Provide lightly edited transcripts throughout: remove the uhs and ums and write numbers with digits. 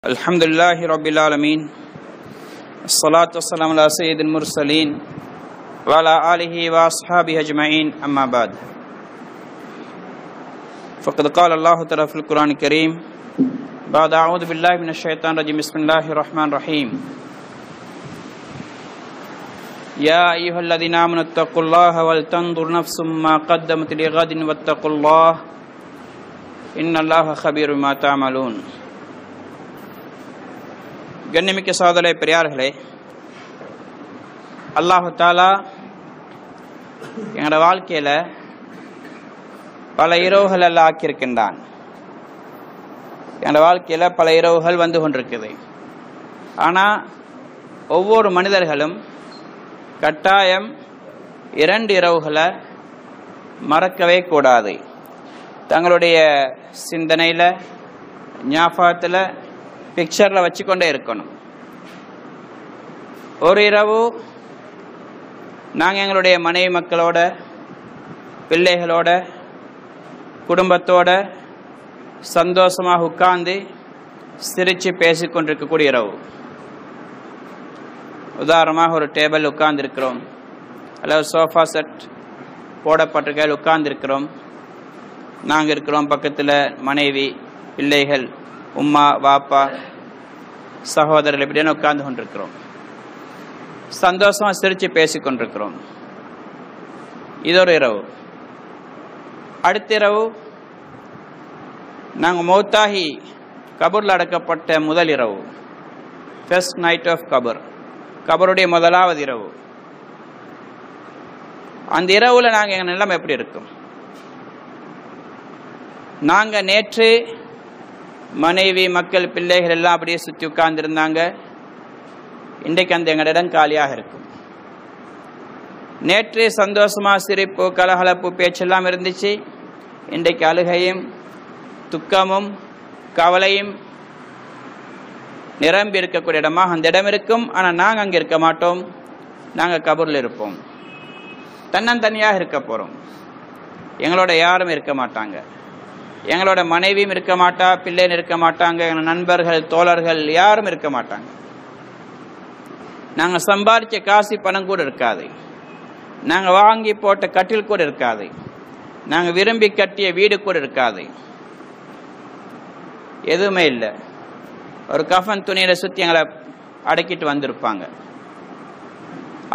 Alhamdulillahi Rabbil Alameen. As-salatu was-salamu ala sayyidil mursaleen wa ala alihi wa ashabihi ajma'in, amma ba'd. Faqad qala Allahu ta'ala fil Qur'anil Kareem ba'da a'udhu billahi minash shaitanir rajim. Bismillahir rahmanir rahim. Ya ayyuhalladhina amanu taqullaha wal tanzur nafsum ma qaddamat lighadin wattaqullaha innallaha khabirun bima ta'malun. கண்ணிமிக்க சகோதர பெரியார்களே, அல்லாஹு தாலா எங்களோட வாழ்க்கையில் பல இரவுகள் எல்லாம் ஆக்கியிருக்கின்றான். எங்களோட வாழ்க்கையில் பல இரவுகள் வந்து கொண்டிருக்குது. ஆனால் ஒவ்வொரு மனிதர்களும் கட்டாயம் 2 இரவுகளை மறக்கவே கூடாது. தங்களுடைய சிந்தனையில், ஞாபகத்தில், பிக்சரில் வச்சுக்கொண்டே இருக்கணும். ஒரு இரவு நாங்கள் எங்களுடைய மனைவி மக்களோட, பிள்ளைகளோட, குடும்பத்தோட சந்தோஷமாக உட்கார்ந்து சிரித்து பேசிக்கொண்டிருக்கக்கூடிய இரவு. உதாரணமாக ஒரு டேபிள் உட்கார்ந்துருக்கிறோம், அல்லது சோஃபா செட் போடப்பட்டிருக்கையில் உட்கார்ந்துருக்கிறோம். நாங்கள் இருக்கிறோம், பக்கத்தில் மனைவி, பிள்ளைகள், உம்மா, வாப்பா, சகோதரர்கள் இப்படின்னு உட்கார்ந்து கொண்டிருக்கிறோம். சந்தோஷமாக சிரித்து பேசிக்கொண்டிருக்கிறோம். இது ஒரு இரவு. அடுத்த இரவு நாங்கள் மௌத்தாகி கபூரில் அடக்கப்பட்ட முதல் இரவு, ஃபர்ஸ்ட் நைட் ஆஃப் கபர், கபருடைய முதலாவது இரவு. அந்த இரவில் நாங்கள் எங்கள் நிலைமை எப்படி இருக்கும்? நாங்கள் நேற்று மனைவி, மக்கள், பிள்ளைகள் எல்லாம் அப்படியே சுற்றி உட்கார்ந்துருந்தாங்க. இன்றைக்கு அந்த எங்கள் இடம் காலியாக இருக்கும். நேற்று சந்தோஷமாக சிரிப்பு, கலகலப்பு, பேச்செல்லாம் இருந்துச்சு. இன்றைக்கு அழுகையும் துக்கமும் கவலையும் நிரம்பி இருக்கக்கூடிய இடமாக அந்த இடம் இருக்கும். ஆனால் நாங்கள் அங்கே இருக்க மாட்டோம். நாங்கள் கபூரில் இருப்போம். தன்னந்தனியாக இருக்க போகிறோம். எங்களோட யாரும் இருக்க மாட்டாங்க. எங்களோட மனைவியும் இருக்க மாட்டா, பிள்ளைன்னு இருக்க மாட்டாங்க, எங்கள் நண்பர்கள், தோழர்கள் யாரும் இருக்க மாட்டாங்க. நாங்கள் சம்பாதிச்ச காசு பணம் கூட இருக்காது. நாங்கள் வாங்கி போட்ட கட்டில் கூட இருக்காது. நாங்கள் விரும்பி கட்டிய வீடு கூட இருக்காது. எதுவுமே இல்லை. ஒரு கஃபன் துணியில சுற்றி எங்களை அடக்கிட்டு வந்திருப்பாங்க.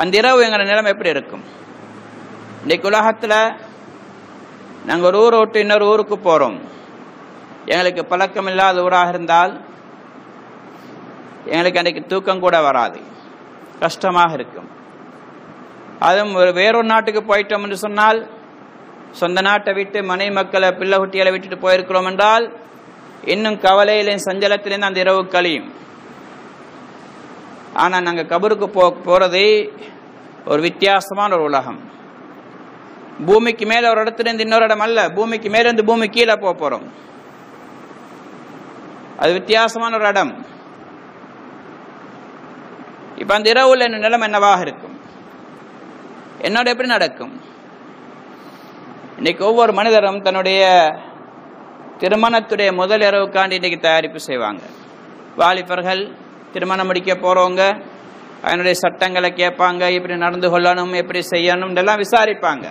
அந்த இரவு எங்களோட நிலைமை எப்படி இருக்கும்? இன்றைக்கு உலகத்தில் நாங்கள் ஒரு ஊரை விட்டு இன்னொரு ஊருக்கு போகிறோம். எங்களுக்கு பழக்கம் இல்லாத ஊராக இருந்தால் எங்களுக்கு அன்றைக்கு தூக்கம் கூட வராது, கஷ்டமாக இருக்கும். அதுவும் வேறொரு நாட்டுக்கு போயிட்டோம் என்று சொன்னால், சொந்த நாட்டை விட்டு மனைவி மக்களை, பிள்ளை குட்டிகளை விட்டுட்டு போயிருக்கிறோம் என்றால் இன்னும் கவலையிலையும் சஞ்சலத்திலேருந்து அந்த இரவு கழியும். ஆனால் நாங்கள் கபருக்கு போகிறது ஒரு வித்தியாசமான ஒரு உலகம். பூமிக்கு மேலே ஒரு இடத்துலேருந்து இன்னொரு இடம் அல்ல, பூமிக்கு மேலேருந்து பூமி கீழே போகிறோம். அது வித்தியாசமான ஒரு இடம். இப்போ அந்த இரவுல என்ன நிலைமை என்னவாக இருக்கும்? என்னோட எப்படி நடக்கும்? இன்னைக்கு ஒவ்வொரு மனிதரும் தன்னுடைய திருமணத்துடைய முதல் இரவுக்காண்டி இன்னைக்கு தயாரிப்பு செய்வாங்க. வாலிபர்கள் திருமணம் முடிக்க போகிறவங்க அதனுடைய சட்டங்களை கேட்பாங்க, எப்படி நடந்து கொள்ளணும், எப்படி செய்யணும் இதெல்லாம் விசாரிப்பாங்க.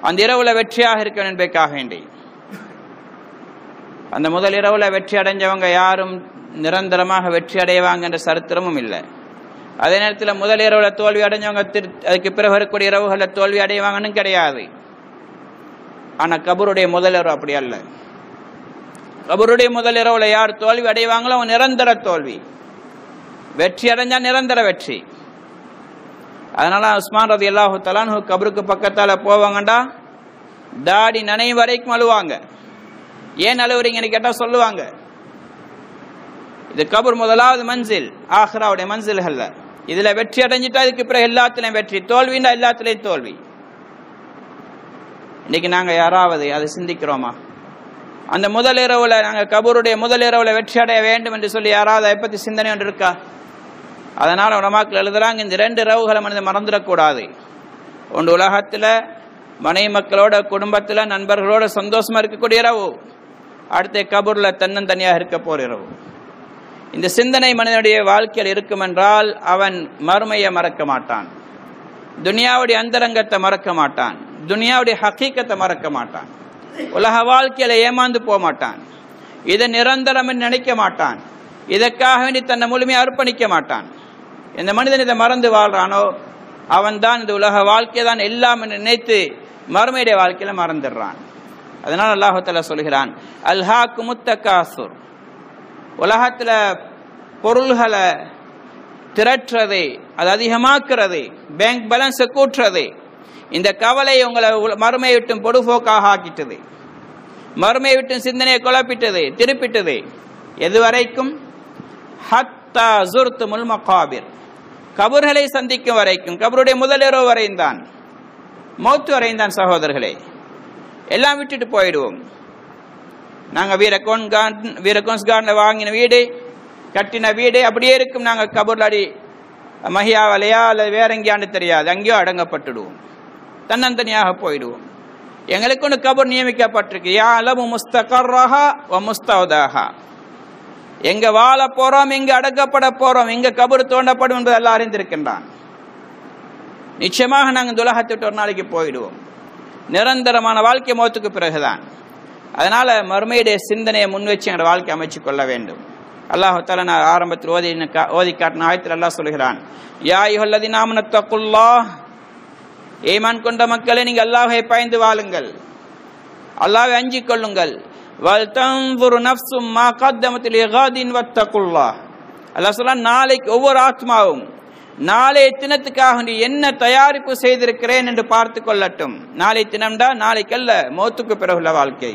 அந்த இரவுல வெற்றியாக இருக்கணும் என்பதற்காக வேண்டி. அந்த முதல் இரவுல வெற்றி அடைஞ்சவங்க யாரும் நிரந்தரமாக வெற்றி அடைவாங்க என்ற சரித்திரமும் இல்லை. அதே நேரத்தில் முதல் இரவுல தோல்வி அடைஞ்சவங்க அதுக்கு பிறகு வரக்கூடிய இரவுகளில் தோல்வி அடைவாங்கன்னு கிடையாது. ஆனால் கபருடைய முதல் இரவு அப்படி அல்ல. கபருடைய முதல் இரவுல யார் தோல்வி அடைவாங்களோ அவங்க நிரந்தர தோல்வி. வெற்றி அடைஞ்சா நிரந்தர வெற்றி. அதனால உஸ்மான் ரலியல்லாஹு தஆலா அன்ஹு கபருக்கு பக்கத்தால போவாங்கண்டா தாடி நனையும் வரைக்கும் அழுவாங்க. ஏன் அழுவுறீங்கன்னு கேட்டா சொல்லுவாங்க, இது கபர் முதலாவது மன்சில், ஆஹிராவுடைய மன்சில்கள்ல. இதுல வெற்றி அடைஞ்சிட்டா இதுக்கு பிறகு எல்லாத்திலையும் வெற்றி, தோல்வின்னா எல்லாத்திலையும் தோல்வி. இன்னைக்கு நாங்க யாராவது அதை சிந்திக்கிறோமா? அந்த முதல் இரவுல நாங்க கபருடைய முதல் இரவுல வெற்றி அடைய வேண்டும் என்று சொல்லி யாராவது அதை பத்தி சிந்தனை ஒன்று இருக்கா? அதனால உலமாக்கள் எழுதுறாங்க, இந்த 2 இரவுகளை மனிதன் மறந்துடக்கூடாது. ஒன்று உலகத்துல மனைவி மக்களோட, குடும்பத்துல, நண்பர்களோட சந்தோஷமா இருக்கக்கூடிய இரவு. அடுத்த கபூர்ல தன்னந்தனியாக இருக்க போற இரவு. இந்த சிந்தனை மனிதனுடைய வாழ்க்கையில் இருக்கும் என்றால் அவன் மறுமையை மறக்க மாட்டான், துனியாவுடைய அந்தரங்கத்தை மறக்க மாட்டான், துனியாவுடைய ஹக்கீக்கத்தை மறக்க மாட்டான், உலக வாழ்க்கையில ஏமாந்து போக மாட்டான், இதை நிரந்தரம் என்று நினைக்க மாட்டான், இதற்காக வேண்டி தன்னை முழுமையை அர்ப்பணிக்க மாட்டான். எந்த மனிதன் இதை மறந்து வாழ்றானோ அவன் தான் இந்த உலக வாழ்க்கையை தான் எல்லாம் நினைத்து மறுமையுடைய வாழ்க்கையில மறந்துடுறான். அதனால் அல்லாஹ் தஆலா சொல்கிறான், அல்ஹாக்குமுத் தகாசுர், உலகத்துல பொருள்களை திரட்டுறது, அது அதிகமாக்குறது, பேங்க் பேலன்ஸை கூட்டுறது, இந்த கவலை உங்களை மறுமையை விட்டும் பொடுபோக்காக ஆக்கிட்டது, மறுமையை விட்டும் சிந்தனையை குழப்பிட்டது, திருப்பிட்டது. எதுவரைக்கும்? ஹத்தா ஜுர்துமுல் மகாபிர், கபர்களை சந்திக்கும் வரைக்கும், கபருடைய முதலிரவு வரைந்தான், மௌத்து வரைந்தான். சகோதரர்களே, எல்லாம் விட்டுட்டு போயிடுவோம். நாங்கள் வீரகோன்ஸ் கார்டில் வாங்கின வீடு, கட்டின வீடு அப்படியே இருக்கும். நாங்கள் கபூர்ல அடி மஹியாவலையா அல்லது வேற எங்கேயாண்டு தெரியாது, அங்கேயோ அடங்கப்பட்டுடுவோம், தன்னந்தனியாக போயிடுவோம். எங்களுக்கு ஒன்று கபூர் நியமிக்கப்பட்டிருக்கு, யா அலமு முஸ்தகர்ரஹா வ முஸ்தௌதாஹா, எங்க வாழ போறோம், எங்க அடக்கப்பட போறோம், எங்க கபூர் தோண்டப்படும் என்பது எல்லாம் அறிந்திருக்கின்றான். நிச்சயமாக நாங்கள் இந்த உலகத்தை விட்டு ஒரு நாளைக்கு போயிடுவோம். நிரந்தரமான வாழ்க்கை மௌத்துக்கு பிறகுதான். அதனால மறுமையுடைய சிந்தனையை முன் வச்சு எங்களோட வாழ்க்கை அமைச்சு கொள்ள வேண்டும். அல்லாஹ் தஆலா நான் ஆரம்பத்தில் ஓதி காட்டின ஆயத்தில் அல்லாஹ் சொல்கிறான், யா அய்யுஹல்லதீன ஆமனு தக்குல்லாஹ், ஈமான் கொண்ட மக்களே நீங்கள் அல்லாஹ்வை பயந்து வாழுங்கள், அல்லாஹ்வை அஞ்சிக் கொள்ளுங்கள். வல் தன்துரு நஃப்சும் மா கத்தமத் லிகாதின் வத்தகுல்லாஹ், அல்லாஹ் சொல்றான், நாளைக்கு ஒவ்வொரு ஆத்மாவும் நாளைய தினத்துக்காக நீ என்ன தயாரிப்பு செய்திருக்கிறேன் என்று பார்த்து கொள்ளட்டும். நாளை தினம்டா நாளைக்கல்ல, மௌத்துக்கு பிறகுள்ள வாழ்க்கை.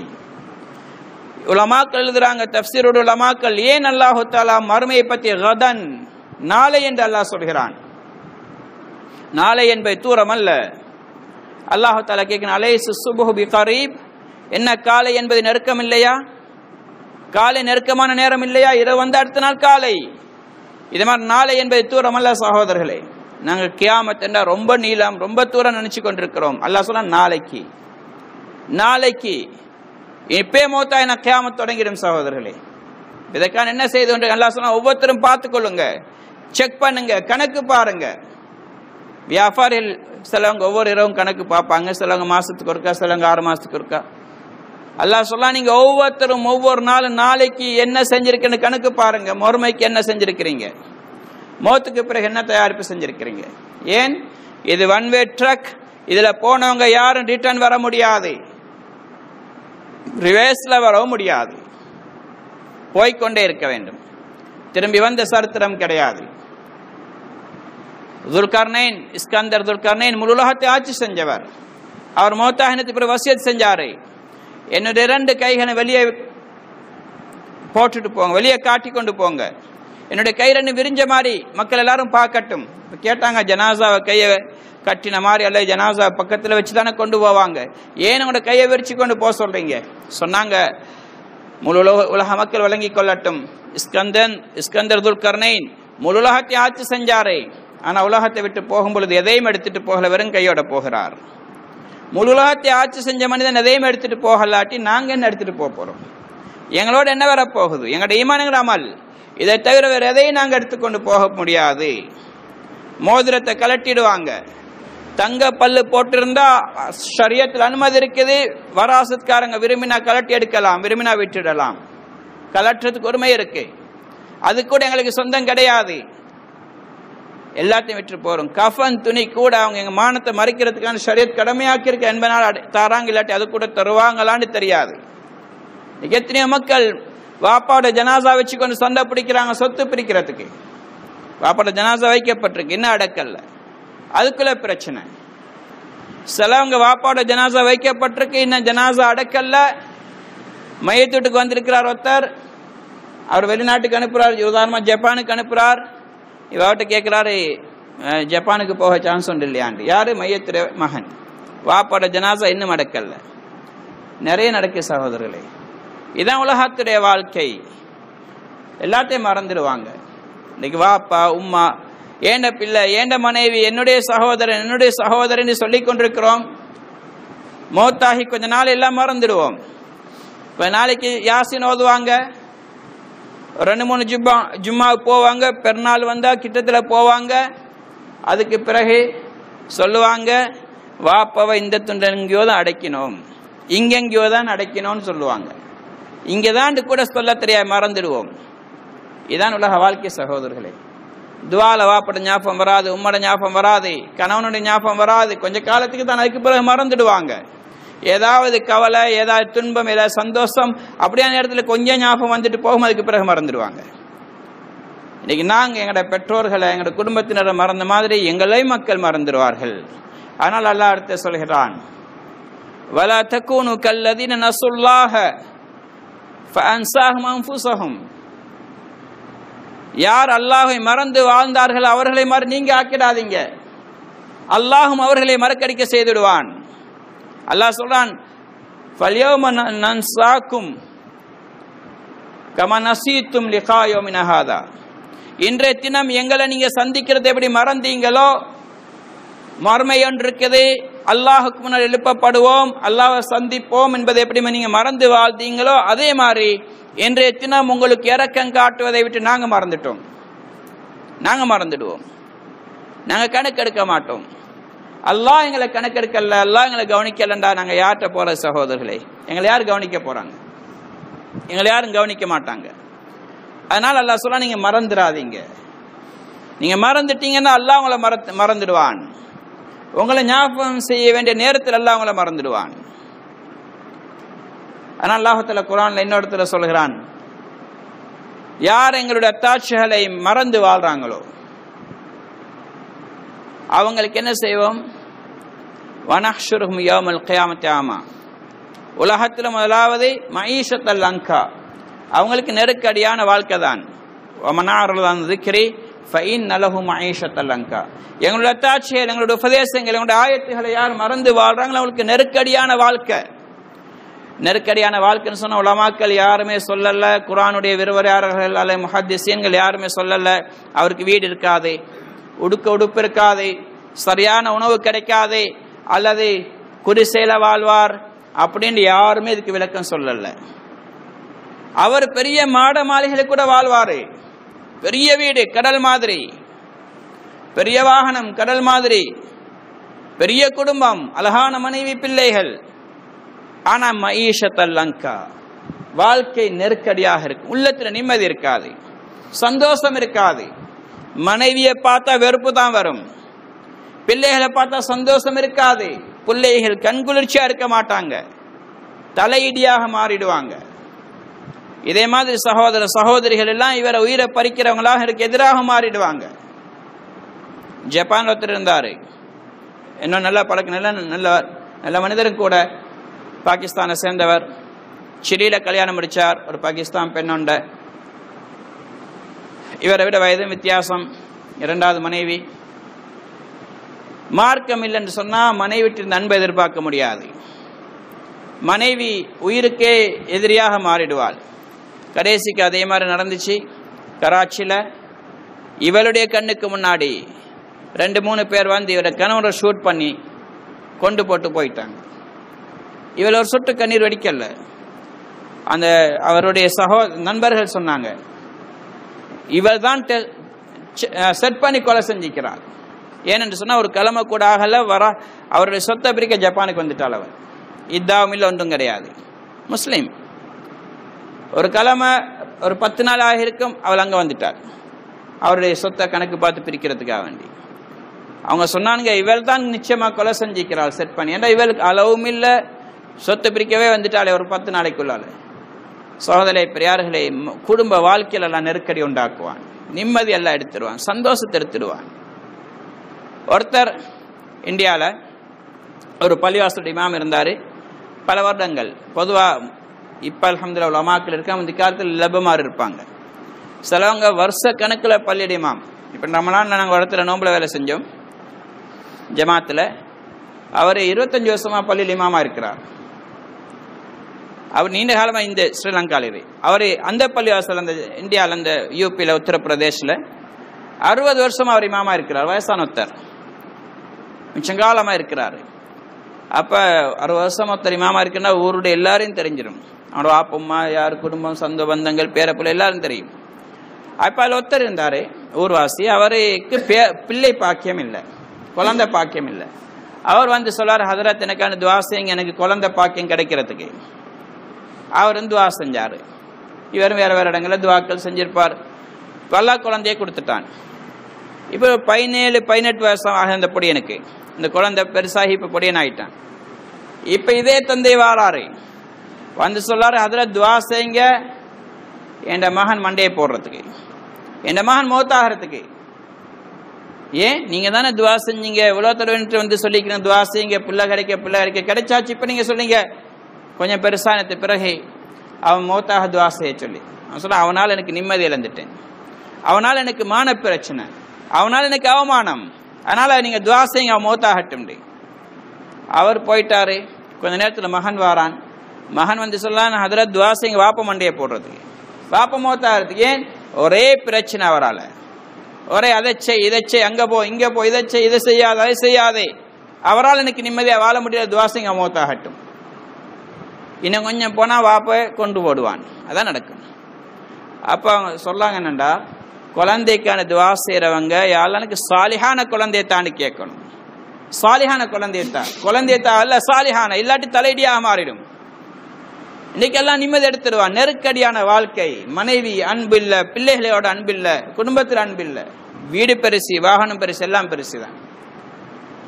உலமாக்கள் எழுதுறாங்க, தஃப்சீருடைய உலமாக்கள், ஏன் அல்லாஹ் தஆலா மறுமையை பற்றி கதன், நாளை என்று அல்லாஹ் சொல்கிறான்? நாளை என்பது தூரம் அல்ல. அல்லாஹ் தஆலா கேட்கிறான், அலைஸு சுப்ஹு பிகரீப், என்ன காலை என்பது நெருக்கம் இல்லையா? காலை நெருக்கமான நேரம் இல்லையா? இரவு வந்த அடுத்த நாள் காலை. இது மாதிரி நாளை என்பது தூரம் அல்ல சகோதரர்களே. நாங்கள் கியாமத் என்றா ரொம்ப நீளம், ரொம்ப தூரம் நினைச்சு கொண்டிருக்கிறோம். அல்லாஹ் சொன்னா நாளைக்கு, நாளைக்கு இப்பே மௌத்தா என கியாமத் தொடங்கிடும் சகோதரர்களே. இதற்கான என்ன செய்து கொண்டு அல்லாஹ் சொன்னா, ஒவ்வொருத்தரும் பார்த்து கொள்ளுங்க, செக் பண்ணுங்க, கணக்கு பாருங்க. வியாபாரிகள் சிலவங்க ஒவ்வொரு இரவும் கணக்கு பார்ப்பாங்க, சிலவங்க மாசத்துக்கு ஒருக்கா, சிலவங்க 6 மாசத்துக்கு ஒருக்கா. அல்லாஹ் சொல்லா, நீங்க ஒவ்வொருத்தரும் ஒவ்வொரு நாளும் நாளைக்கு என்ன செஞ்சிருக்கேன்னு கணக்கு பாருங்க. மறுமைக்கு என்ன செஞ்சிருக்கிறீங்க, மௌத்துக்கு பிறகு என்ன தயாரிப்பு செஞ்சிருக்கிறீங்க. ஏன் இது ஒன் வே ட்ரக், இதுல போனவங்க யாரும் ரிட்டர்ன் வர முடியாது, ரிவர்ஸ்ல வரவும் முடியாது, போய்கொண்டே இருக்க வேண்டும். திரும்பி வந்த சரித்திரம் கிடையாது. துல்கர்னைன், இஸ்கந்தர் துல்கர்னைன் முழு உலகத்தை ஆட்சி செஞ்சவர். அவர் மௌத்தாகினத்துக்கு பிறகு வசியத் செஞ்சாரு, என்னுடைய 2 கைகளை வெளியே போட்டுட்டு போங்க, வெளியே காட்டி கொண்டு போங்க, என்னுடைய கை 2 விரிஞ்ச மாதிரி மக்கள் எல்லாரும் பார்க்கட்டும். கேட்டாங்க, ஜனாசாவை கையை கட்டின மாதிரி அல்ல, ஜனாசா பக்கத்தில் வச்சு தானே கொண்டு போவாங்க, ஏன் உங்களோட கையை விரிச்சு கொண்டு போக சொல்றீங்க? சொன்னாங்க, முழு உலக மக்கள் விளங்கி கொள்ளட்டும், இஸ்கந்தர் துல்கர்னைன் முழு உலகத்தை ஆட்சி செஞ்சாரே, ஆனா உலகத்தை விட்டு போகும் பொழுது எதையும் எடுத்துட்டு போகல, வெறும் கையோட போகிறார். முழு உலகத்தை ஆட்சி செஞ்ச மனிதன் எதையும் எடுத்துட்டு போகலாட்டி நாங்க என்ன எடுத்துட்டு போறோம்? எங்களோட என்ன வர போகுது? எங்களோட ஈமான்ங்கிற அமல், இதை தவிர வேற எதையும் நாங்க எடுத்துக்கொண்டு போக முடியாது. மோதிரத்தை கலட்டிடுவாங்க, தங்க பல்லு போட்டிருந்தா ஷரியத்தில் அனுமதி இருக்குது, வராசத்காரங்க விரும்பினா கலட்டி எடுக்கலாம், விரும்பினா விட்டுடலாம், கலட்டுறதுக்கு உரிமை இருக்கு. அது கூட எங்களுக்கு சொந்தம் கிடையாது, எல்லாத்தையும் விட்டு போறோம். கஃபன் துணி கூட அவங்க எங்க மானத்தை மறைக்கிறதுக்கான ஷரியத் கடமையாக்கி இருக்க என்பதனால் தாராங்க, இல்லாட்டி அது கூட தருவாங்களான்னு தெரியாது. எத்தனையோ மக்கள் வாப்பாவோட ஜனாசா வச்சு கொண்டு சண்டை பிடிக்கிறாங்க, சொத்து பிரிக்கிறதுக்கு. வாப்பாவோட ஜனாசா வைக்கப்பட்டிருக்கு, இன்னும் அடக்கல்ல, அதுக்குள்ள பிரச்சனை. சிலவங்க வாப்பாவோட ஜனாசா வைக்கப்பட்டிருக்கு, இன்னும் ஜனாசா அடக்கல்ல. மையத்தூட்டுக்கு வந்திருக்கிறார் ஒருத்தர், அவர் வெளிநாட்டுக்கு அனுப்புறார், உதாரணமா ஜப்பானுக்கு அனுப்புறார். இவர்கிட்ட கேட்கிறாரு, ஜப்பானுக்கு போக சான்ஸ் உண்டு இல்லையாண்டு. யாரு? மையத்துடைய மகன். வாப்பாட ஜனாசா இன்னும் அடக்கல்ல. நிறைய நடக்கு சகோதரர்களே. இதான் உலகத்துடைய வாழ்க்கை. எல்லாத்தையும் மறந்துடுவாங்க. இன்னைக்கு வாப்பா உம்மா, ஏண்ட பிள்ளை, ஏண்ட மனைவி, என்னுடைய சகோதரன், என்னுடைய சகோதரன் சொல்லிக் கொண்டிருக்கிறோம். மௌத்தாகி கொஞ்ச நாள் எல்லாம் மறந்துடுவோம். இப்ப நாளைக்கு யாசின் ஓதுவாங்க, 2-3 ஜும்மாவுக்கு போவாங்க, பெருநாள் வந்தால் கிட்டத்தில் போவாங்க. அதுக்கு பிறகு சொல்லுவாங்க, வாப்பாவை இந்த துண்டை எங்கேயோ தான் அடைக்கணும், இங்கெங்கேயோ தான் அடைக்கணும்னு சொல்லுவாங்க. இங்கே தான் கூட சொல்ல தெரியாது, மறந்துடுவோம். இதான் உலக வாழ்க்கை சகோதரர்களே. துவால வாப்பட ஞாபகம் வராது, உம்மட ஞாபகம் வராது, கணவனுடைய ஞாபகம் வராது. கொஞ்ச காலத்துக்கு தான், அதுக்கு பிறகு மறந்துடுவாங்க. ஏதாவது கவலை, ஏதாவது துன்பம், ஏதாவது சந்தோஷம், அப்படியான நேரத்தில் கொஞ்சம் ஞாபகம் வந்துட்டு போகும், அதுக்கு பிறகு மறந்துடுவாங்க. இன்னைக்கு நாங்கள் எங்களோட பெற்றோர்களை, எங்களோட குடும்பத்தினரை மறந்த மாதிரி எங்களை மக்கள் மறந்துடுவார்கள். ஆனால் அல்லாஹ் அடுத்து சொல்கிறான், வலா தக்கூனு கல்லதீன நஸுல்லாஹ ஃபஅன்ஸாஹும் அன்ஃபுஸஹும். யார் அல்லாஹை மறந்து வாழ்ந்தார்கள் அவர்களை நீங்க ஆக்கிடாதீங்க, அல்லாஹும் அவர்களை மறக்கடிக்க செய்துடுவான். அல்லாஹ் சொல்றான், ஃபல்யௌம நன்ஸாக்கும் கமா நஸீதும் லிகா யௌமின ஹாதா. இன்றைய தினம் எங்களை நீங்க சந்திக்கிறது எப்படி மறந்தீங்களோ, மறுமை ஒன்று இருக்குது, அல்லாஹுக்கு முன்னால் எழுப்பப்படுவோம், அல்லாஹை சந்திப்போம் என்பதை எப்படி நீங்க மறந்து வாழ்ந்தீங்களோ, அதே மாதிரி இன்றைய தினம் உங்களுக்கு இரக்கம் காட்டுவதை விட்டு நாங்கள் மறந்துட்டோம். நாங்கள் மறந்துடுவோம், நாங்கள் கணக்கெடுக்க மாட்டோம். அல்லாஹ் எங்களை கணக்கெடுக்கல, அல்லாஹ் எங்களை கவனிக்கலண்டா நாங்கள் யார்கிட்ட போற சகோதரர்களே? எங்களை யார் கவனிக்க போறாங்க? எங்களை யாரும் கவனிக்க மாட்டாங்க. அதனால அல்லாஹ் சொல்ல, நீங்க மறந்துடாதீங்க. நீங்க மறந்துட்டீங்கன்னா அல்லாஹ் உங்களை மறந்துடுவான். உங்களை ஞாபகம் செய்ய வேண்டிய நேரத்தில் அல்லாஹ் உங்களை மறந்துடுவான். ஆனால் அல்லாஹ் தஆலா குர்ஆன்ல இன்னொருத்தர சொல்கிறான், யார் எங்களுடைய அத்தாட்சிகளை மறந்து வாழ்றாங்களோ அவங்களுக்கு என்ன செய்வோம்? வனஹ்ஷுருஹும் யௌமல் கியாமத்தி ஆமா. உலகத்தில் முதலாவது மஈஷத்தல் லங்கா, அவங்களுக்கு நெருக்கடியான வாழ்க்கை தான். வமனாரலான் திக்ரி ஃபஇன் லஹு மஈஷத்தல் லங்கா. எங்களுடைய அத்தாட்சிகள், எங்களுடைய உபதேசங்கள், எங்களுடைய ஆயத்துகளை யார் மறந்து வாழ்றாங்களோ அவங்களுக்கு நெருக்கடியான வாழ்க்கை. நெருக்கடியான வாழ்க்கைன்னு சொன்ன உலமாக்கள் யாருமே சொல்லல, குர்ஆனுடைய விரிவுரையாளர்கள் அல்ல முஹத்திஸீன்கள் யாருமே சொல்லல. அவருக்கு வீடு இருக்காது, உடுப்பு இருக்காது, சரியான உணவு கிடைக்காது, அல்லது குடிசையில வாழ்வார் அப்படின்னு யாருமே இதுக்கு விளக்கம் சொல்லல. அவர் பெரிய மாட மாளிகையில கூட வாழ்வாரு, பெரிய வீடு கடல் மாதிரி, பெரிய வாகனம் கடல் மாதிரி, பெரிய குடும்பம், அழகான மனைவி, பிள்ளைகள். ஆனா மஈஷத்தல் லங்கா, வாழ்க்கை நெருக்கடியாக இருக்கும், உள்ளத்துல நிம்மதி இருக்காது, சந்தோஷம் இருக்காது. மனைவியை பார்த்தா வெறுப்பு தான் வரும், பிள்ளைகளை பார்த்தா சந்தோஷம் இருக்காது, பிள்ளைகள் கண்குளிர்ச்சியா இருக்க மாட்டாங்க, தலையிடியாக மாறிடுவாங்க. இதே மாதிரி சகோதர சகோதரிகள் எல்லாம் இவரை உயிரை பறிக்கிறவங்களாக இருக்கு எதிராக மாறிடுவாங்க. ஜப்பான் ஒருத்தர் இருந்தாரு, இன்னும் நல்ல பழக்க நல்ல மனிதரும் கூட, பாகிஸ்தானை சேர்ந்தவர். சிலியில கல்யாணம் முடிச்சார், ஒரு பாகிஸ்தான் பெண்ணொண்ட. இவரை விட வயது வித்தியாசம், 2வது மனைவி. மார்க்கம் இல்லைன்னு சொன்னா மனைவிட்டு அன்பை எதிர்பார்க்க முடியாது. மனைவி உயிருக்கே எதிரியாக மாறிடுவாள். கடைசிக்கு அதே மாதிரி நடந்துச்சு கராச்சியில. இவளுடைய கண்ணுக்கு முன்னாடி 2-3 பேர் வந்து இவரை கணவரை ஷூட் பண்ணி கொண்டு போட்டு போயிட்டாங்க. இவள் ஒரு சொட்டு கண்ணீர் வெடிக்கல. அந்த அவருடைய நண்பர்கள் சொன்னாங்க, இவள் தான் செட் பண்ணி கொலை செஞ்சிக்கிறார். ஏனென்று சொன்னா ஒரு கிழமை கூட ஆகல, அவருடைய சொத்தை பிரிக்க ஜப்பானுக்கு வந்துட்டாள். அவள் இதாவும் இல்லை, ஒன்றும் கிடையாது, முஸ்லீம். ஒரு கிழமை ஒரு 10 நாள் ஆகியிருக்கும், அவள் அங்கே வந்துட்டாள் அவருடைய சொத்தை கணக்கு பார்த்து பிரிக்கிறதுக்காக வேண்டி. அவங்க சொன்னாங்க, இவள் தான் நிச்சயமா கொலை செஞ்சிக்கிறாள் செட் பண்ணி. ஏன்னா இவளுக்கு அளவும் இல்லை, சொத்தை பிரிக்கவே வந்துட்டாலே ஒரு 10 நாளைக்குள்ளால. சகோதரே பெரியார்களே, குடும்ப வாழ்க்கையில் எல்லாம் நெருக்கடி உண்டாக்குவான், நிம்மதி எல்லாம் எடுத்துடுவான், சந்தோஷத்தை எடுத்துடுவான். ஒருத்தர் இந்தியாவில் ஒரு பள்ளிவாசல் இமாம் இருந்தார் பல வருடங்கள். பொதுவாக இப்போ அல்ஹம்துலில்லாஹ் உலமாக்கள் இருக்க, அந்த காலத்தில் லபமாறு இருப்பாங்க. சிலவங்க வருஷ கணக்கில் பள்ளியோட இமாம். இப்போ நம்மளால நாங்கள் இடத்துல நோம்புல வேலை செஞ்சோம் ஜமாத்தில். அவர் 25 வருஷமா பள்ளியில் இமாமா இருக்கிறார். அவர் நீண்ட காலமாக இந்த ஸ்ரீலங்காவில். அவர் அந்த பள்ளிவாசல் அந்த இந்தியாவில் அந்த யூபியில் உத்தரப்பிரதேசில் 60 வருஷமா அவர் இமாமா இருக்கிறார். வயசானொத்தர், மிச்சங்காலமாக இருக்கிறார். அப்போ 60 வருஷம் ஒருத்தர் இமாமா இருக்குன்னா ஊருடைய எல்லாரையும் தெரிஞ்சிடும். அவனோட ஆப்பம்மா யார், குடும்பம், சொந்த பந்தங்கள், பேரப்பிள்ளை எல்லாரும் தெரியும். அப்போ அதில் ஒருத்தர் இருந்தார் ஊர்வாசி, அவருக்கு பிள்ளை பாக்கியம் இல்லை, குழந்தை பாக்கியம் இல்லை. அவர் வந்து சொல்லார், ஹதரத் எனக்கான துவா செய்யுங்க, எனக்கு குழந்தை பாக்கியம் கிடைக்கிறதுக்கு. அவர் துவா செஞ்சார். இவரும் வேறு வேறு இடங்களில் துவாக்கள் செஞ்சிருப்பார். பல்லா குழந்தையை கொடுத்துட்டான். இப்போ 17-18 வருஷம் ஆக இந்த பொடியனுக்கு, இந்த குழந்தை பெருசாகி இப்போ பொடியன் ஆகிட்டான். இப்போ இதே தந்தை வாராரு, வந்து சொல்லாரு, ஹதரத் துவா செய்யுங்க என் மகன் மண்டையை போடுறதுக்கு, என் மகன் மௌத்தாகிறதுக்கு. ஏன் நீங்கள் தானே துவா செஞ்சீங்க, இவ்வளோ தடவை வந்து சொல்லிக்கிறேன் துவா செய்யுங்க, பிள்ளை கிடைக்க கிடைச்சாச்சு. இப்போ நீங்கள் சொல்லிங்க கொஞ்சம் பெருசானது பிறகு அவன் மௌத்தாக துவா செய்ய சொல்லி. அவன் சொல்ல, அவனால் எனக்கு நிம்மதி இழந்துட்டேன், அவனால் எனக்கு மான பிரச்சனை, அவனால் எனக்கு அவமானம், அதனால் நீங்கள் துவா செய்யுங்க அவன் மௌத்தாகட்டும். அவர் போயிட்டாரு. கொஞ்ச நேரத்தில் மகன் வாரான். மகன் வந்து சொல்லலாம், ஹதரத் துவா செய்யுங்க வாப்ப மண்டையை போடுறதுக்கு, வாப்ப மௌத்தாகிறதுக்கு. ஏன்? ஒரே பிரச்சனை அவரால், ஒரே அதை செய் இதை செய், அங்கே போ இங்கே போ, இதை செய் இதை செய்யாத அதை செய்யாதே. அவரால் எனக்கு நிம்மதியாக வாழ முடியாது, துவா செய்யுங்க மௌத்தாகட்டும். இன்னும் கொஞ்சம் போனால் வாப்ப கொண்டு போடுவான். அதான் நடக்கும். அப்போ அவங்க சொல்லாங்க, என்னண்டா குழந்தைக்கான துவா செய்கிறவங்க யாரெல்லாம் எனக்கு சாலிஹான குழந்தையத்தான்னு கேட்கணும். சாலிஹான குழந்தையத்தா அல்ல சாலிஹான, இல்லாட்டி தலையடியாக மாறிடும். இன்னைக்கு எல்லாம் நிம்மதி எடுத்துடுவான். நெருக்கடியான வாழ்க்கை, மனைவி அன்பு இல்லை, பிள்ளைகளோட அன்பு இல்லை, குடும்பத்தில் அன்பு இல்லை, வீடு பெருசு, வாகனம் பெருசு, எல்லாம் பெருசு தான்.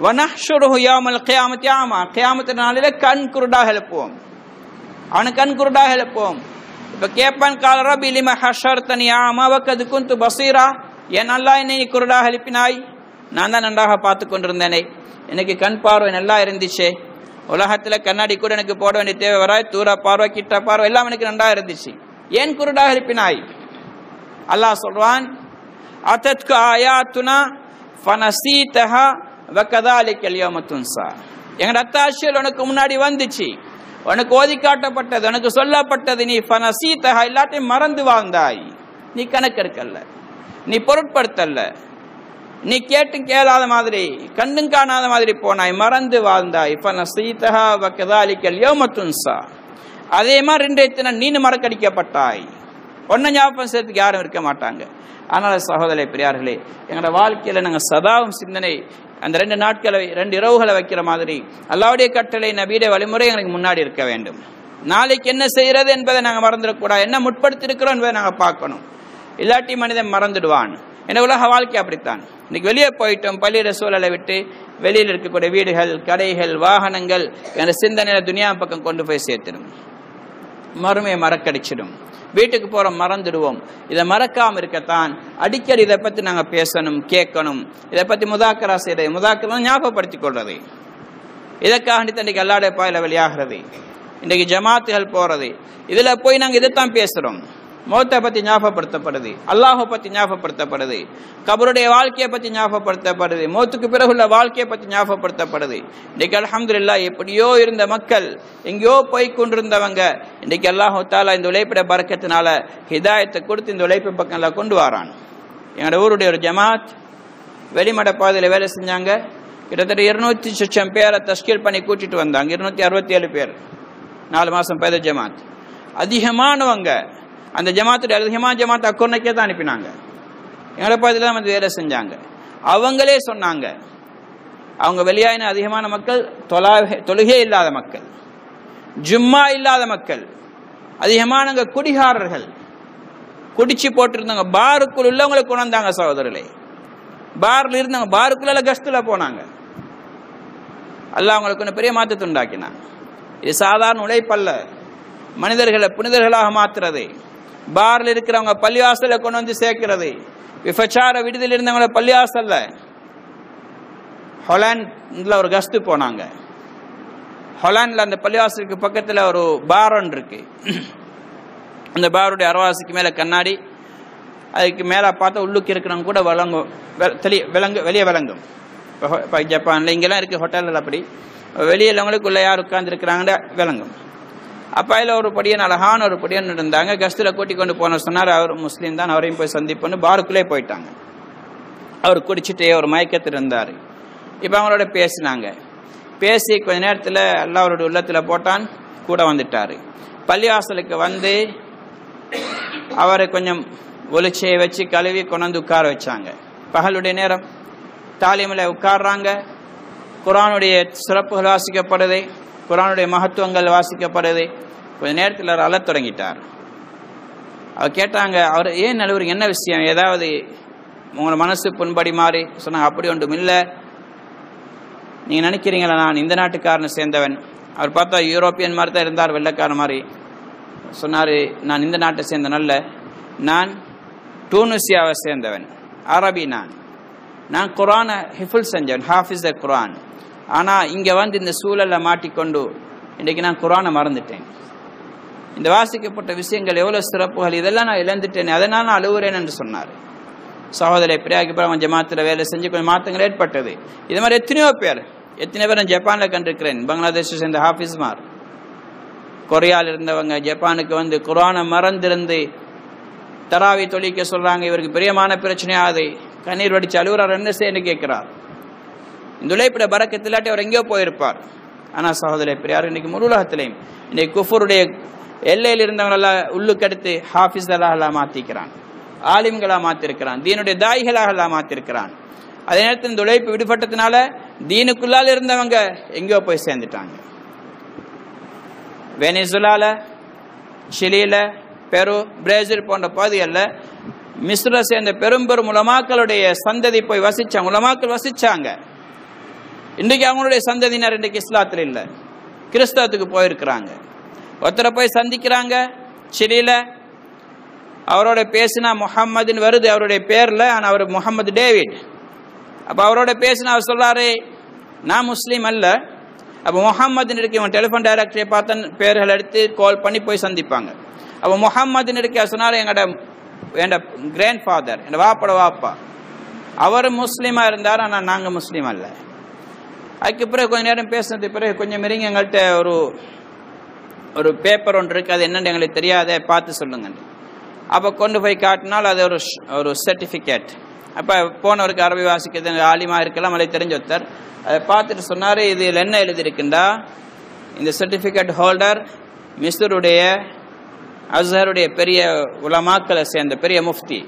வனஹ்ஷுருஹு யௌமல் கியாமத்தி ஆமா, கியாமத்து நாளில் கண் குருடாக எழுப்புவோம், அவனுக்கு கண் குருடாக எழுப்புவோம். இப்போ கேட்பான், கால ரப்பி லிம ஹஷர்தனி ஆமா வகத் குன்து பஸீரா, ஏன் அல்லாஹ் என்னை குருடாக எழுப்பினாய், நான் தான் நன்றாக பார்த்து கொண்டிருந்தேனே, எனக்கு கண் பார்வை நல்லா இருந்துச்சு, உலகத்தில் கண்ணாடி கூட எனக்கு போட வேண்டிய தேவை வராய், தூர பார்வை கிட்ட பார்வை எல்லாம் எனக்கு நன்றாக இருந்துச்சு, ஏன் குருடாக எழுப்பினாய்? அல்லாஹ் சொல்வான், அத்தத்கு ஆயாத்துனா ஃபனசீதஹா வகதாலிகல் யௌம துன்ஸா, எங்கட அத்தாட்சிகள் உனக்கு முன்னாடி வந்துச்சு, உனக்கு ஓதி காட்டப்பட்டது, உனக்கு சொல்லப்பட்டது, நீ ஃபனசீதஹா எல்லாத்தையும் மறந்து வாழ்ந்தாய், நீ கணக்கெடுக்கல்ல, நீ பொருட்படுத்தல்ல, நீ கேட்டும் கேளாத மாதிரி கண்டும் காணாத மாதிரி போனாய், மறந்து வாழ்ந்தாய். ஃபனசீதஹா வகதாலிகல் யௌம துன்ஸா, அதே மாதிரி இன்றைய தினம் நீனு மறக்கடிக்கப்பட்டாய். ஒன்னும் ஞாபகம் செய்யறதுக்கு யாரும் இருக்க மாட்டாங்க. அதனால சகோதர பெரியார்களே, எங்களோட வாழ்க்கையில நாங்கள் சதாவும் சிந்தனை அந்த 2 நாட்களை 2 இரவுகளை வைக்கிற மாதிரி அல்லாஹ்வுடைய கட்டளை நபியுடைய வழிமுறை எங்களுக்கு முன்னாடி இருக்க வேண்டும். நாளைக்கு என்ன செய்யறது என்பதை நாங்கள் மறந்துடக்கூடாது, என்ன முற்படுத்திருக்கிறோம் என்பதை நாங்கள் பார்க்கணும். இல்லாட்டி மனிதன் மறந்துடுவான். என உலக வாழ்க்கை அப்படித்தான். இன்னைக்கு வெளியே போயிட்டோம், பள்ளியிட சூழலை விட்டு வெளியில் இருக்கக்கூடிய வீடுகள், கடைகள், வாகனங்கள் என்ற சிந்தனையில துனியா பக்கம் கொண்டு போய் சேர்த்திடும், மறுமையை மறக்கடிச்சிடும். வீட்டுக்கு போகிற மறந்துடுவோம். இதை மறக்காமல் இருக்கத்தான் அடிக்கடி இதை பற்றி நாங்கள் பேசணும், கேட்கணும். இதை பற்றி முதாக்கரா செய்கிறது, முதாக்கரா ஞாபகப்படுத்திக் கொள்வது. இதற்காக இன்றைக்கு அல்லாஹ்வுடைய பாதையில் வெளியாகிறது, இன்றைக்கு ஜமாத்துகள் போகிறது, இதில் போய் நாங்கள் இதைத்தான் பேசுகிறோம். மௌத்தை பற்றி ஞாபகப்படுத்தப்படுது, அல்லாஹை பற்றி ஞாபகப்படுத்தப்படுது, கபருடைய வாழ்க்கையை பற்றி ஞாபகப்படுத்தப்படுது, மௌத்துக்கு பிறகுள்ள வாழ்க்கையை பற்றி ஞாபகப்படுத்தப்படுது. இன்றைக்கு அல்ஹம்துலில்லாஹ் எப்படியோ இருந்த மக்கள், எங்கேயோ போய் கொண்டிருந்தவங்க, இன்றைக்கு அல்லாஹு தஆலா இந்த உழைப்பிட பரக்கத்தினால ஹிதாயத்தை கொடுத்து இந்த உழைப்பு பக்கம் கொண்டு வரான். எங்களோட ஊருடைய ஒரு ஜமாத் வெளிமட பாதையில் வேலை செஞ்சாங்க. கிட்டத்தட்ட 200 பேரை தஸ்கீல் பண்ணி கூட்டிட்டு வந்தாங்க. 267 பேர் 4 மாதம் பெய்த ஜமாத். அதிகமானவங்க அந்த ஜமாத்துடைய அதிகமான ஜமாத் அக்கொன்னைக்கே தான் அனுப்பினாங்க. எங்களை பாதையில் தான் வந்து வேலை செஞ்சாங்க. அவங்களே சொன்னாங்க, அவங்க வெளியாயின அதிகமான மக்கள் தொழுகை இல்லாத மக்கள், ஜும்மா இல்லாத மக்கள், அதிகமானவங்க குடிகாரர்கள், குடிச்சு போட்டிருந்தாங்க. பாருக்குள் உள்ளவங்களை கொண்டு வந்தாங்க சகோதரர்களே. பாரில் இருந்தாங்க, பாருக்குள்ள கஸ்துல போனாங்க. அல்லாஹ் அவங்களுக்கு ஒன்று பெரிய மாற்றத்தை உண்டாக்கினாங்க. இது சாதாரண உழைப்பல்ல, மனிதர்களை புனிதர்களாக மாற்றுறது. பாரில் இருக்கிறவங்க பள்ளிவாசல கொண்டு வந்து சேர்க்கிறது. விபச்சார விடுதல் இருந்தவங்களை பள்ளிவாசல்ல. ஹொலாண்ட்ல ஒரு கஸ்து போனாங்க. ஹொலாண்ட்ல அந்த பள்ளிவாசலுக்கு பக்கத்தில் ஒரு பார் ஒன்று இருக்கு. அந்த பாருடைய அரவாசிக்கு மேலே கண்ணாடி, அதுக்கு மேலே பார்த்தா உள்ளுக்கு இருக்கிறவங்க கூட வெளியே விளங்கும். இப்போ ஜப்பானில் இங்கெல்லாம் இருக்குது ஹோட்டலில், அப்படி வெளியிலவங்களுக்குள்ள யார் உட்கார்ந்துருக்கிறாங்கன்னு விளங்கும். அப்போ அதில் ஒரு படியன், அழகான ஒரு படியன் இருந்தாங்க. கஸ்தில் கூட்டி கொண்டு போன சொன்னார், அவர் முஸ்லீம் தான், அவரையும் போய் சந்திப்போன்னு பாருக்குள்ளே போயிட்டாங்க. அவர் குடிச்சிட்டே ஒரு மயக்கத்தில் இருந்தார். இப்போ அவங்களோட பேசினாங்க. பேசி கொஞ்ச நேரத்தில் எல்லாம் அவருடைய உள்ளத்தில் போட்டான், கூட வந்துட்டார். பள்ளிவாசலுக்கு வந்து அவரை கொஞ்சம் ஒளிச்சையை வச்சு கழுவி கொண்டாந்து உட்கார வச்சாங்க. பகலுடைய நேரம் தாலீமில் உட்கார்றாங்க. குர்ஆனுடைய சிறப்புகள் வாசிக்கப்படுது, குர்ஆனுடைய மகத்துவங்கள் வாசிக்கப்படுது. கொஞ்ச நேரத்தில் அவர் அழத் தொடங்கிட்டார். அவர் கேட்டாங்க, அவர் ஏன் நழுவுறீங்க, என்ன விஷயம், ஏதாவது உங்களோட மனசு புண்படி மாறி சொன்னாங்க. அப்படி ஒன்றும் இல்லை, நீங்கள் நினைக்கிறீங்களா நான் இந்த நாட்டுக்காரனை சேர்ந்தவன். அவர் பார்த்தா யூரோப்பியன் மாதிரி தான் இருந்தார், வெள்ளைக்காரன் மாதிரி. சொன்னார், நான் இந்த நாட்டை சேர்ந்தனல்ல, நான் டூனிசியாவை சேர்ந்தவன், அரபி. நான் குர்ஆனை ஹிஃபுல் செஞ்சவன், ஹாஃபிஸ் குர்ஆன். ஆனால் இங்கே வந்து இந்த சூழலில் மாட்டிக்கொண்டு இன்றைக்கு நான் குர்ஆனை மறந்துட்டேன். இந்த வாசிக்கப்பட்ட விஷயங்கள் எவ்வளோ சிறப்புகள், இதெல்லாம் நான் இழந்துட்டேன், அதனால் நான் அழுவுறேன் என்று சொன்னார். சகோதரி பிரியாக்கு பிறகு கொஞ்சம் ஜமாத்தில் வேலை செஞ்சு கொஞ்சம் மாற்றங்கள் ஏற்பட்டது. இது மாதிரி எத்தனையோ பேர் நான் ஜப்பானில் கண்டிருக்கிறேன். பங்களாதேஷை சேர்ந்த ஹாஃபிஸ்மார், கொரியாவில் இருந்தவங்க ஜப்பானுக்கு வந்து குர்ஆனை மறந்திருந்து தராவி தொழிக்க சொல்கிறாங்க. இவருக்கு பிரியமான பிரச்சனையாவது, கண்ணீர் வடிச்சு அழுவுறார், என்ன செய்யன்னு கேட்குறார். இந்த உழைப்பிட பரக்கத்தில்லாட்டி அவர் எங்கேயோ போயிருப்பார். ஆனால் சகோதரி பிரியார் இன்னைக்கு முழு உலகத்திலையும் இன்னைக்கு குஃபருடைய எல்லையில் இருந்தவங்களெல்லாம் உள்ளுக்கடுத்து ஹாஃபிஸ்களாக மாற்றிக்கிறான், ஆலிம்களாக மாற்றிருக்கிறான், தீனுடைய தாய்களாக மாற்றிருக்கிறான். அதே நேரத்தில் இந்த உழைப்பு விடுபட்டதுனால தீனுக்குள்ளால் இருந்தவங்க எங்கேயோ போய் சேர்ந்துட்டாங்க. வெனிசுலால, சிலியில, பெரு, பிரேசில் போன்ற பகுதிகளில் மிஸ்ரை சேர்ந்த பெரும் உலமாக்களுடைய சந்ததி போய் வசிச்சாங்க, உலமாக்கள் வசிச்சாங்க. இன்றைக்கு அவங்களுடைய சந்ததியினர் இன்றைக்கு இஸ்லாத்தில் இல்லை, கிறிஸ்தவத்துக்கு போயிருக்கிறாங்க. ஒருத்தரை போய் சந்திக்கிறாங்க சிலியில, அவரோட பேசினா முஹம்மதுன்னு வருது அவருடைய பேரில், ஆனால் அவர் முகமது டேவிட். அப்போ அவரோட பேசினா அவர் சொல்கிறாரு, நான் முஸ்லீம் அல்ல. அப்போ முஹம்மதுன்னு இருக்கு, இவன் டெலிஃபோன் டைரக்டரை பார்த்து பேர்கள் எடுத்து கால் பண்ணி போய் சந்திப்பாங்க. அப்போ முஹம்மதுன்னு இருக்க சொன்னார், என் கிராண்ட் ஃபாதர், என் வாப்போட வாப்பா, அவர் முஸ்லீமாக இருந்தார், ஆனால் நாங்கள் முஸ்லீம் அல்ல. அதுக்கு பிறகு கொஞ்சம் நேரம் பேசுனது பிறகு கொஞ்சம் மிரிங்க எங்கள்கிட்ட ஒரு பேப்பர் ஒன்று இருக்குது, அது என்னென்னு எங்களுக்கு தெரியாத, பார்த்து சொல்லுங்க. அப்போ கொண்டு போய் காட்டினால் அது ஒரு சர்டிஃபிகேட். அப்போ போனவருக்கு அரபி வாசிக்கிறது ஆலிமா இருக்கலாம், அதை தெரிஞ்ச ஒருத்தர் அதை பார்த்துட்டு சொன்னார், இதில் என்ன எழுதியிருக்குண்டா, இந்த சர்டிஃபிகேட் ஹோல்டர் மிஸ்ருடைய அஸ்ஹருடைய பெரிய உலமாக்களை சேர்ந்த பெரிய முஃப்தி,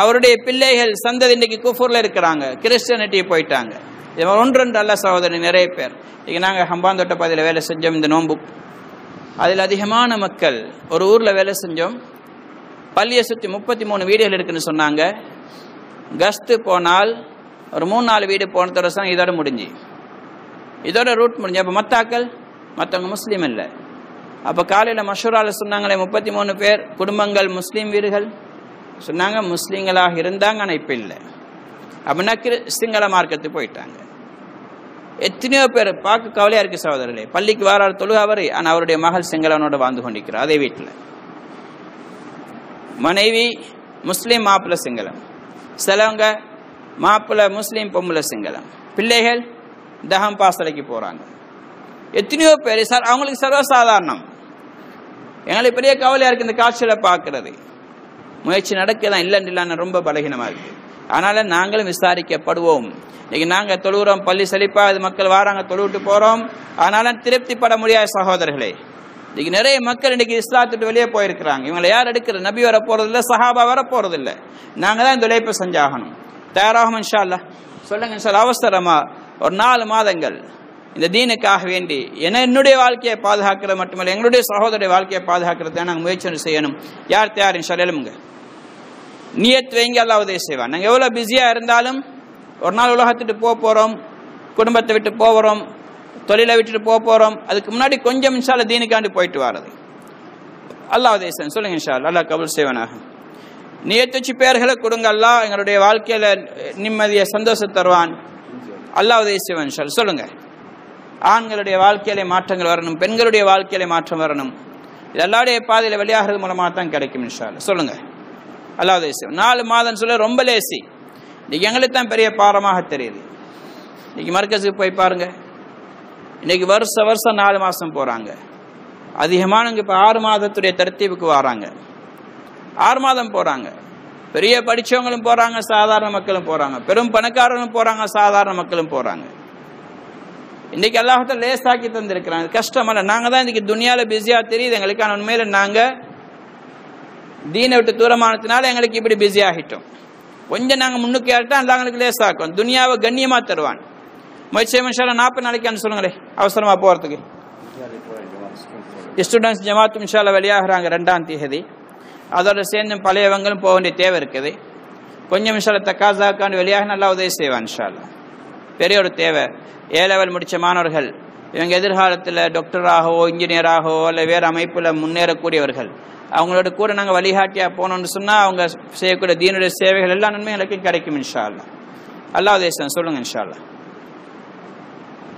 அவருடைய பிள்ளைகள் சந்ததி இன்றைக்கு குஃபூரில் இருக்கிறாங்க, கிறிஸ்டியனிட்டியை போயிட்டாங்க. இது ஒன்று அல்ல சகோதரி, நிறைய பேர். இன்றைக்கி நாங்கள் ஹம்பாந்தோட்ட பாதையில் வேலை செஞ்சோம், இந்த நோன்பு அதில் அதிகமான மக்கள் ஒரு ஊரில் வேலை செஞ்சோம். பள்ளியை சுற்றி 33 வீடுகள் இருக்குன்னு சொன்னாங்க. கஸ்து போனால் ஒரு 3-4 வீடு போனதோட இதோட முடிஞ்சு, இதோட ரூட் முடிஞ்சு. அப்போ மற்றவங்க முஸ்லீம் இல்லை. அப்போ காலையில் மஷூராவில் சொன்னாங்களே 33 பேர் குடும்பங்கள் முஸ்லீம் வீடுகள் சொன்னாங்க, முஸ்லீம்களாக இருந்தாங்க, ஆனால் இப்போ இல்லை. அப்படின்னா சிங்கள மார்க்கத்துக்கு போயிட்டாங்க. எத்தனையோ பேர் பார்க்க கவலையாக இருக்குது சகோதரர்களே. பள்ளிக்கு வாரார் தொழுக அவர், ஆனால் அவருடைய மகள் சிங்களவனோட வாழ்ந்து கொண்டிருக்கிறார் அதே வீட்டில். மனைவி முஸ்லீம், மாப்பிள்ளை சிங்களம். சிலவங்க மாப்பிள்ளை முஸ்லீம், பொம்பளை சிங்களம். பிள்ளைகள் தகம் பாசலைக்கு போகிறாங்க. எத்தனையோ பேர் அவங்களுக்கு சர்வசாதாரணம். எங்களுக்கு பெரிய கவலையாக இருக்குது இந்த காட்சியில் பார்க்கறது. முயற்சி நடக்கலாம், இல்லைன்னு ரொம்ப பலகீனமாக இருக்குது. அதனால் நாங்களும் விசாரிக்கப்படுவோம். இன்றைக்கி நாங்கள் தொழுகிறோம், பள்ளி செழிப்பாக அது மக்கள் வராங்க, தொழுவிட்டு போகிறோம். அதனால திருப்திப்பட முடியாத சகோதரர்களே. இன்றைக்கி நிறைய மக்கள் இன்றைக்கி இஸ்லாத்துட்டு வெளியே போயிருக்கிறாங்க. இவங்களை யார் எடுக்கிற, நபி வர போகிறதில்ல, சஹாபா வர போகிறதில்ல. நாங்கள் தான் இந்த உழைப்பை செஞ்சாகணும். தயாராகும் இன்ஷா அல்லாஹ். சொல்லுங்க இன்ஷா அல்லாஹ். அவசரமாக ஒரு 4 மாதங்கள் இந்த தீனுக்காக வேண்டி என்னுடைய வாழ்க்கையை பாதுகாக்கிறது மட்டுமல்ல, எங்களுடைய சகோதரிய வாழ்க்கையை பாதுகாக்கிறது நாங்கள் முயற்சி செய்யணும். யார் தயார் இன்ஷா அல்லாஹ்? எழுமுங்க, நியத் வைங்க, அல்லாஹ் உதவி செய்வான். நாங்கள் எவ்வளோ பிஸியாக இருந்தாலும் ஒரு நாள் உலகத்துட்டு போகிறோம், குடும்பத்தை விட்டு போகிறோம், தொழிலை விட்டுட்டு போகிறோம். அதுக்கு முன்னாடி கொஞ்சம் இன்ஷா அல்லாஹ் தீனுக்காண்டி போயிட்டு வர்றது. அல்லாஹ் உதவி செய்வான். சொல்லுங்க இன்ஷா அல்லாஹ். அல்லாஹ் கபூல் செய்வானாக. நியத் வச்சு பேர்களை கொடுங்க. அல்லாஹ் எங்களுடைய வாழ்க்கையில் நிம்மதியை சந்தோஷம் தருவான். அல்லாஹ் உதவி செய்வான் இன்ஷா அல்லாஹ். சொல்லுங்க. ஆண்களுடைய வாழ்க்கையிலே மாற்றங்கள் வரணும், பெண்களுடைய வாழ்க்கையிலே மாற்றம் வரணும். இது எல்லாருடைய பாதையில் வெளியாகிறது மூலமாக தான் கிடைக்கும் இன்ஷா அல்லாஹ். சொல்லுங்க. அல்லாஹ் உதவி செய்வான். 4 மாதம் சொல்ல ரொம்ப லேசி. இன்னைக்கு எங்களுக்கு தான் பெரிய பாரமாக தெரியுது. இன்னைக்கு மர்கஸுக்கு போய் பாருங்க, இன்னைக்கு வருஷம் 4 மாதம் போகிறாங்க. அதிகமானவங்க இப்போ 6 மாதத்துடைய தர்த்தீபுக்கு வராங்க. 6 மாதம் போகிறாங்க. பெரிய படித்தவங்களும் போகிறாங்க, சாதாரண மக்களும் போகிறாங்க. பெரும் பணக்காரர்களும் போகிறாங்க, சாதாரண மக்களும் போகிறாங்க. இன்றைக்கி அல்லாஹ்வுத்தாலா லேசாக்கி தந்திருக்கிறாங்க. கஷ்டமல்ல. நாங்கள் தான் இன்றைக்கி துனியாவில் பிஸியாக தெரியுது எங்களுக்கு. ஆனால் உண்மையில் நாங்கள் தீனை விட்டு தூரமானதுனால எங்களுக்கு இப்படி பிஸி ஆகிட்டோம். கொஞ்சம் நாங்கள் முன்னுக்கு ஏறிட்டா அல்ல எங்களுக்கு லேசாக்கும். துனியாவை கண்ணியமாக தருவான். முயற்சி 40 நாளைக்கு சொல்லுங்களேன் அவசரமாக போகிறதுக்கு. ஸ்டூடெண்ட்ஸ் ஜமாத்தும் இன்ஷா அல்லாஹ் வெளியாகிறாங்க 2ஆம் தேதி. அதோட சேர்ந்து பழையவங்களும் போக வேண்டிய தேவை இருக்குது. கொஞ்சம் இன்ஷா அல்லாஹ் தக்காசாக்கான்னு வெளியாக நல்லா உதவி செய்வான் இன்ஷா அல்லாஹ். பெரிய ஒரு தேவை. A-level முடித்த மாணவர்கள் இவங்க எதிர்காலத்தில் டாக்டராகவோ இன்ஜினியராகவோ இல்லை வேறு அமைப்பில் முன்னேறக்கூடியவர்கள். அவங்களோட கூட நாங்கள் வழிகாட்டியாக போனோம்னு சொன்னால் அவங்க செய்யக்கூடிய தீனுடைய சேவைகள் எல்லா நன்மைகளுக்கும் கிடைக்கும் இன்ஷா அல்லாஹ். அல்லாஹ் தேசம் சொல்லுங்கள் இன்ஷா அல்லாஹ்.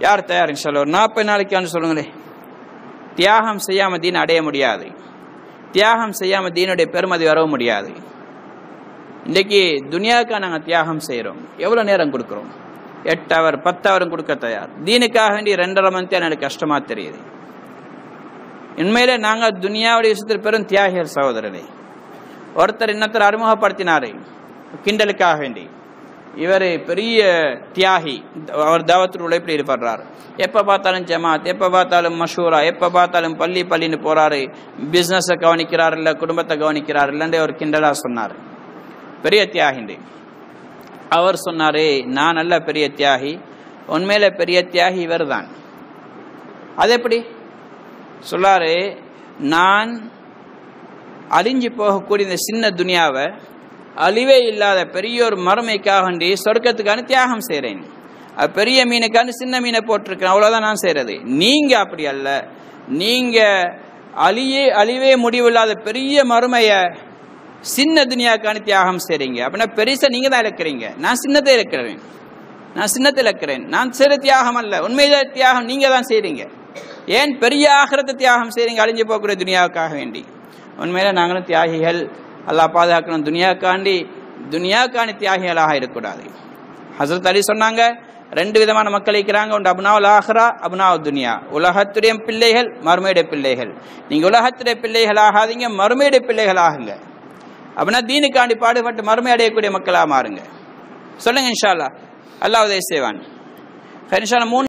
யார் தயார் இன்ஷா அல்லாஹ்? ஒரு 40 நாளைக்கான்னு சொல்லுங்களேன். தியாகம் செய்யாமல் தீன் அடைய முடியாது. தியாகம் செய்யாமல் தீனுடைய பெருமதி வரவும் முடியாது. இன்றைக்கி துனியாவுக்காக நாங்கள் தியாகம் செய்கிறோம். எவ்வளோ நேரம் கொடுக்குறோம்? 8 ஹவர் 10 ஹவரும் கொடுக்க தயார். தீனுக்காக வேண்டி 2.5 மணி நேரம் எனக்கு கஷ்டமாக தெரியுது. உண்மையிலே நாங்கள் துனியாவுடைய விஷயத்தில் பெரும் தியாகிகள் சகோதரரை. ஒருத்தர் இன்னொருத்தர் அறிமுகப்படுத்தினார் கிண்டலுக்காக வேண்டி. இவர் பெரிய தியாகி. அவர் தாவத்தில் உழைப்பில் ஈடுபடுறார். எப்போ பார்த்தாலும் ஜமாத், எப்போ பார்த்தாலும் மஷூரா, எப்போ பார்த்தாலும் பள்ளின்னு போகிறாரு. பிஸ்னஸை கவனிக்கிறார் இல்லை குடும்பத்தை கவனிக்கிறார் இல்லைன்றே ஒரு கிண்டலாக சொன்னார். பெரிய தியாகின்றி அவர் சொன்னார், நான் நல்ல பெரிய தியாகி. உண்மையில பெரிய தியாகி இவர் தான். அது எப்படி சொல்லாரு? நான் அழிஞ்சு போகக்கூடிய இந்த சின்ன துனியாவை அழிவே இல்லாத பெரிய ஒரு மறுமைக்காக வேண்டி சொர்க்கத்துக்கான தியாகம் செய்கிறேன். அது பெரிய மீனுக்கான சின்ன மீனை போட்டிருக்கேன், அவ்வளோதான் நான் செய்கிறது. நீங்கள் அப்படி அல்ல. நீங்கள் அழிவே முடிவில்லாத பெரிய மறுமையை சின்ன துனியாக்கான தியாகம் செய்கிறீங்க. அப்படின்னா பெருசை நீங்கள் தான் இழக்கிறீங்க. நான் சின்னத்தை இழக்கிறேன். நான் செய்கிற தியாகம் அல்ல, உண்மையிலே தியாகம் நீங்கள் தான் செய்கிறீங்க. ஏன் பெரிய ஆகிரத்தை தியாகம் செய்கிறீங்க அழிஞ்சு போகக்கூடிய துனியாவுக்காக வேண்டி. உண்மையில நாங்களும் தியாகிகள். அல்லாஹ் பாதுகாக்கணும். துனியாக்கான தியாகிகளாக இருக்கக்கூடாது. ஹசரத் அலி சொன்னாங்க, 2 விதமான மக்கள் இருக்கிறாங்க. ஒன்று அப்னாவுல் ஆஹிரா, அப்னாவு துனியா. உலகத்துடைய பிள்ளைகள், மறுமையுடைய பிள்ளைகள். நீங்கள் உலகத்துடைய பிள்ளைகள் ஆகாதீங்க, மறுமையுடைய பிள்ளைகள் ஆகுங்க. அப்படின்னா தீனுக்காண்டி பாடுபட்டு மறுமை அடையக்கூடிய மக்களாக மாறுங்க. சொல்லுங்க இன்ஷா அல்லாஹ். அல்லாஹ் உதவி செய்வான். இன்ஷா அல்லாஹ் 3